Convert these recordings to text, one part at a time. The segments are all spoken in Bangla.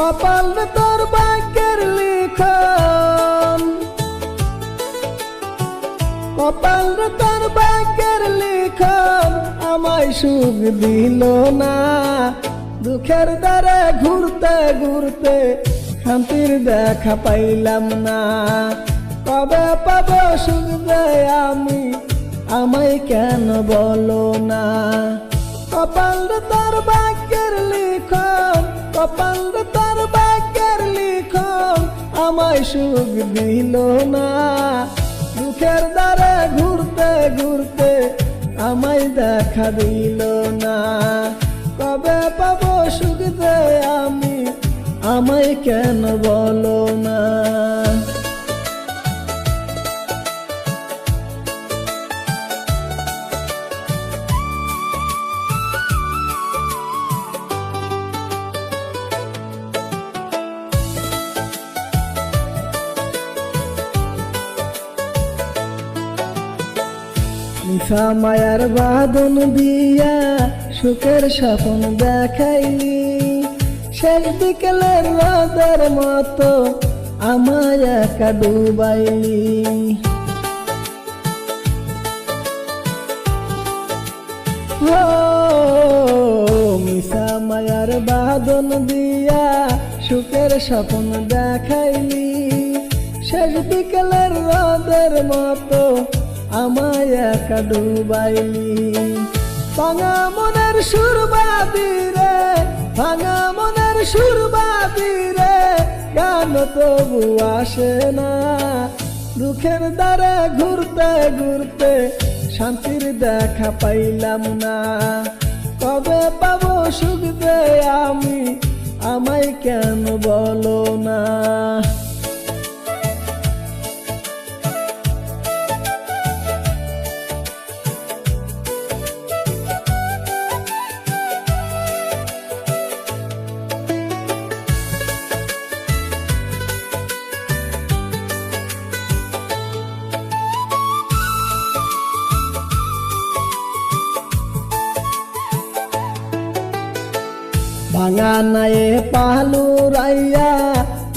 কপাল তোর ভাগ্যের লিখন, কপাল তোর ভাগ্যের লিখন আমায় সুখ দিল না। দুঃখের দ্বারে ঘুরতে ঘুরতে শান্তির দেখা পাইলাম না। কবে পাবো সুখ যে আমি, আমায় কেন বলো না। কপাল তোর ভাগ্যের লিখন, কপাল তোর ভাগ্যের লিখন আমায় সুখ দিল না। দুঃখের দ্বারে ঘুরতে ঘুরতে আমায় দেখা দিল না। কবে পাবো সুখ যে আমি, আমায় কেন বলো না। মিশা মায়ার বাঁধন দিয়া সুখের স্বপ্ন দেখাইলি, শেষ বিকেলের রোদের মতো আমায় একা ডুবাইলি। মিশা মায়ার বাঁধন দিয়া সুখের স্বপ্ন দেখাইলি, শেষ বিকেলের রোদের মতো আমায় একা ডুবাইলি। ভাঙা মনের সুর বাঁধি রে, ভাঙা মনের সুর বাঁধি রে, গান তবু আসে না। দুঃখের দ্বারে ঘুরতে ঘুরতে শান্তির দেখা পাইলাম না। কবে পাবো সুখ যে আমি, আমায় কেন বলো না। ভাঙা নায়ে পালু রাইয়া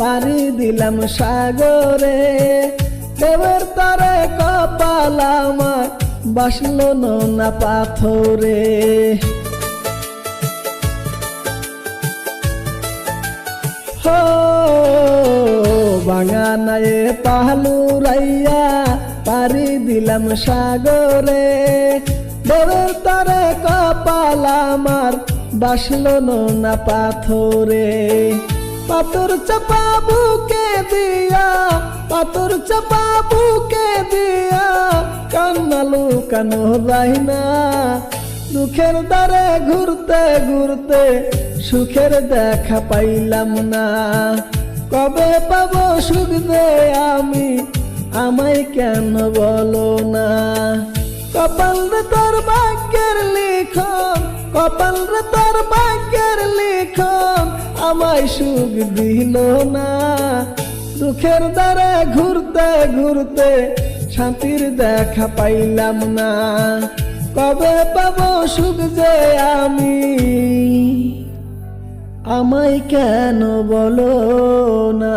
পারি দিলাম সাগরে, দেবের তারে কপাল আমার বাসলো না পাথরে। হো ভাঙা নায়ে পালু রাইয়া পারি দিলাম সাগরে, দেবের তারে কপাল আমার বাসলো না পাথরে। পাথর চাপা বুকে দিয়া, পাথর চাপা বুকে দিয়া কান্না লুকানো যায় না। দুঃখের দ্বারে ঘুরতে ঘুরতে সুখের দেখা পাইলাম না। কবে পাবো সুখ যে আমি, আমায় কেন বলো না। কপাল তোর ভাগ্যের লিখন, কপাল তোর ভাগ্যের লিখন আমায় সুখ দিল না। দুঃখের দ্বারে ঘুরতে ঘুরতে শান্তির দেখা পাইলাম না। কবে পাবো সুখ যে আমি, আমায় কেন বলো না।